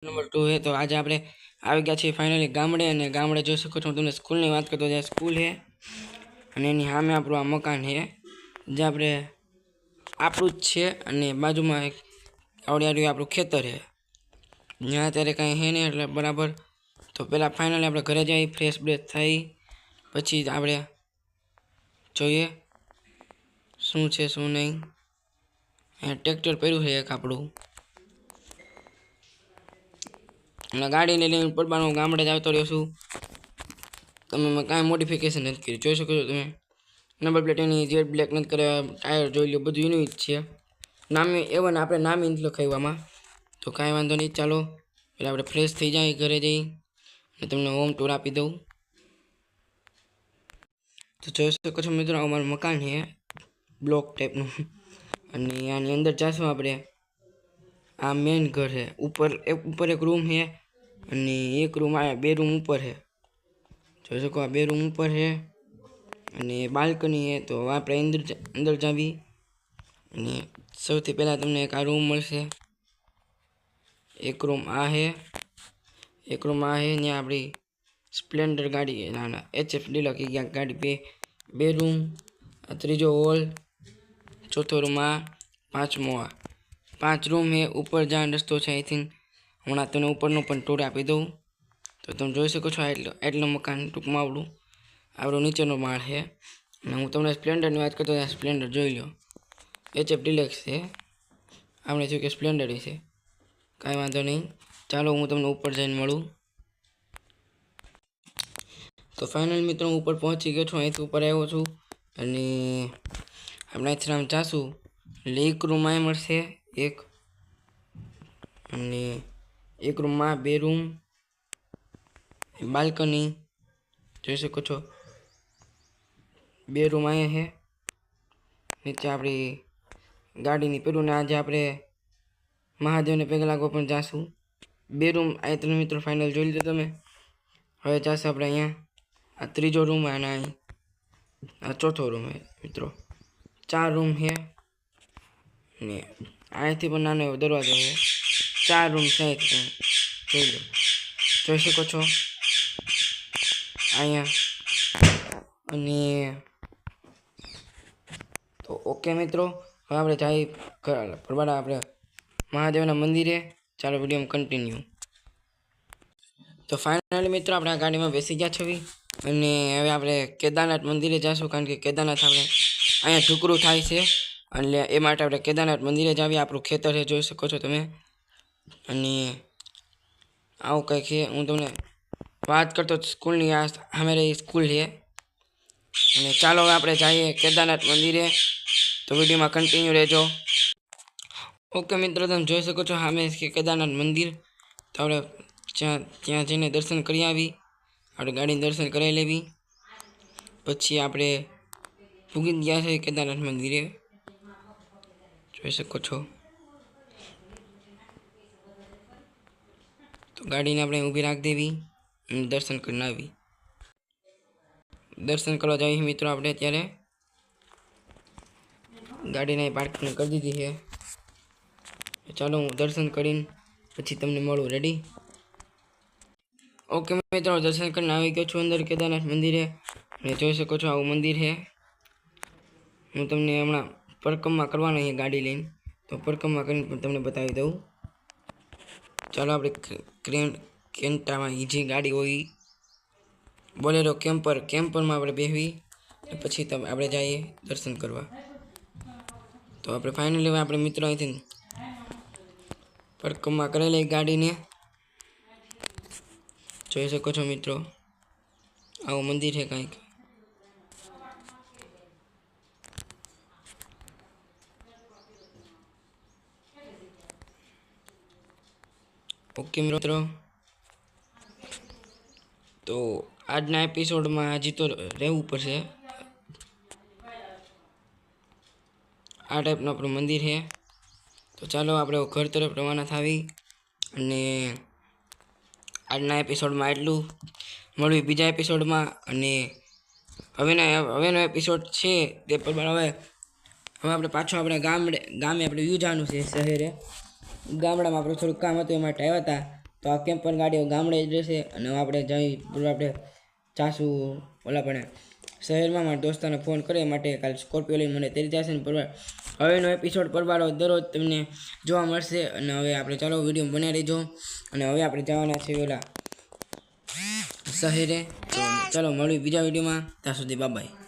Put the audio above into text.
Number 2 है। तो आज આપણે આવી ગયા છીએ ફાઇનલી ગામડે અને ગામડે જોઈ શકો છો તમને સ્કૂલની વાત કરતો જે સ્કૂલ છે અને એની સામે આપણું આ મકાન છે જે આપણે આપણું જ છે અને બાજુમાં એક આવડી આપણું ખેતર છે જ્યાં અત્યારે કાંઈ છે નહીં એટલે બરાબર। તો પહેલાં ફાઇનલી આપણે ઘરે જઈ ફ્રેશ બ્રેશ થઈ પછી આપણે જોઈએ શું છે શું નહીં। ટ્રેક્ટર પહેર્યું છે એક આપણું અને ગાડી લઈને પડવાનું ગામડે જ આવતો રહ્યો છું। તમે કાંઈ મોડિફિકેશન નથી કર્યું જોઈ શકો છો તમે। નંબર પ્લેટ એની જેડ બ્લેક નથી કર્યા, ટાયર જોઈ લો બધું એનું જ છે। નામે એવન આપણે નામે નથી લખાવ્યું તો કાંઈ વાંધો નહીં। ચાલો એટલે આપણે ફ્રેશ થઈ જાય ઘરે જઈ અને તમને હોમ ટૂર આપી દઉં। તો જોઈ શકો છો મિત્રો અમારું મકાન છે બ્લોક ટાઈપનું અને આની અંદર જાશું આપણે। આ મેન ઘર છે, ઉપર એક રૂમ છે અને એક રૂમ આ બે રૂમ ઉપર છે જોઈ શકો આ બે રૂમ ઉપર છે અને બાલ્કની છે। તો આપણે અંદર જાવી અને સૌથી પહેલાં તમને એક આ રૂમ મળશે। એક રૂમ આ છે, એક રૂમ આ છે ત્યાં આપણી સ્પ્લેન્ડર ગાડી ના HF ડીલક્સ ગાડી બે રૂમ, આ ત્રીજો હોલ, ચોથો રૂમ આ, પાંચમો આ, 5 રૂમ છે। ઉપર જવાનો રસ્તો છે અહીંથી હમણાં તમને ઉપરનો પણ ટૂર આપી દઉં। તો તમે જોઈ શકો છો એટલું મકાન ટૂંકમાં આપણું નીચેનો માળ છે અને હું તમને સ્પ્લેન્ડરની વાત કરતો સ્પ્લેન્ડર જોઈ લો HF ડીલક્સ છે, આપણે થયું કે સ્પ્લેન્ડર છે કાંઈ વાંધો નહીં। ચાલો હું તમને ઉપર જઈને મળું। તો ફાઇનલ મિત્રો હું ઉપર પહોંચી ગયો છું, અહીંથી ઉપર આવ્યો છું અને આપણે અહીંથી આમ જાશું એટલે એક રૂમ અહીં મળશે એક અને એક રૂમમાં બે રૂમ, બાલ્કની જોઈ શકો છો, બે રૂમ અહીંયા છે। નીચે આપણી ગાડીની પેલું ને આજે આપણે મહાદેવને પગે લાગવા પણ જાશું। બે રૂમ અહીં તમે મિત્રો ફાઇનલ જોઈ લીધો તમે। હવે જાશું આપણે અહીંયા આ ત્રીજો રૂમ અને આ ચોથો રૂમ છે મિત્રો, 4 રૂમ છે ને અહીંથી પણ નાનો એવો દરવાજો છે। 4 રૂમ છે જોઈ લો, જોઈ શકો છો અહીંયા અને તો ઓકે મિત્રો હવે આપણે જઈએ ફરવાડા આપણે મહાદેવના મંદિરે। ચાલો વિડીયો કન્ટિન્યુ। તો ફાઇનલી મિત્રો આપણે આ ગાડીમાં બેસી ગયા છીએ અને હવે આપણે કેદારનાથ મંદિરે જઈશું કારણ કે કેદારનાથ આપણે અહીંયા ઢુકરું થાય છે એટલે એ માટે આપણે કેદારનાથ મંદિરે જ આવીએ। આપણું ખેતર છે જોઈ શકો છો તમે અને આવું કંઈક છે। હું તમને વાત કરતો સ્કૂલની આ સામે રહી સ્કૂલ છે અને ચાલો હવે આપણે જઈએ કેદારનાથ મંદિરે। તો વિડીયોમાં કન્ટિન્યુ રહેજો। ઓકે મિત્રો તમે જોઈ શકો છો સામે કેદારનાથ મંદિર। તો આપણે ત્યાં જઈને દર્શન કરી આવી, આપણે ગાડીને દર્શન કરાવી લેવી પછી આપણે ભૂગી ગયા છે કેદારનાથ મંદિરે જોઈ શકો છો। તો ગાડીને આપણે ઊભી રાખી દેવી અને દર્શન કરીને આવી। દર્શન કરવા જઈએ મિત્રો આપણે અત્યારે ગાડીને પાર્કિંગ કરી દીધી છે। ચાલો હું દર્શન કરીને પછી તમને મળું। રેડી? ઓકે મિત્રો દર્શન કરીને આવી ગયો છું અંદર કેદારનાથ મંદિરે અને જોઈ શકો છો આવું મંદિર છે। હું તમને હમણાં પરિક્રમા કરવાની છે ગાડી લઈને, તો પરિક્રમા કરીને પણ તમને બતાવી દઉં। ચાલો આપણે કેન્ટામાં જે ગાડી હોય બોલેરો કેમ્પરમાં આપણે બેસવી પછી આપણે જઈએ દર્શન કરવા। તો આપણે ફાઇનલી આપણે મિત્રો અહીંથી પરિક્રમા કરી લઈ ગાડીને જોઈ શકો છો મિત્રો આવું મંદિર છે કંઈક। ઓકે મિત્રો તો આજના એપિસોડમાં હજી તો રહેવું પડશે। આ ટાઈપનું આપણું મંદિર છે। તો ચાલો આપણે ઘર તરફ રવાના થાવી અને આજના એપિસોડમાં એટલું, મળવી બીજા એપિસોડમાં। અને હવેનો એપિસોડ છે તે પ્રમાણે હવે આપણે પાછો આપણે ગામે આપણે વ્યૂ જવાનું છે શહેરે। ગામડામાં આપણે થોડુંક કામ હતું એ માટે આવ્યા હતા। તો આ કેમ્પર ગાડીઓ ગામડે જ રહેશે અને આપણે જઈ આપણે જાશું ઓલા પણ શહેરમાં મારા દોસ્તાને ફોન કરે માટે કાલે સ્કોર્પિયો લઈને મને તેરી જશે ને પરવાર હવેનો એપિસોડ પરવારો દરરોજ તમને જોવા મળશે અને હવે આપણે ચાલો વિડીયો બનાવી રહેજો અને હવે આપણે જવાના છીએ ઓલા શહેરે તો ચાલો મળીએ બીજા વિડીયોમાં ત્યાં સુધી બાય.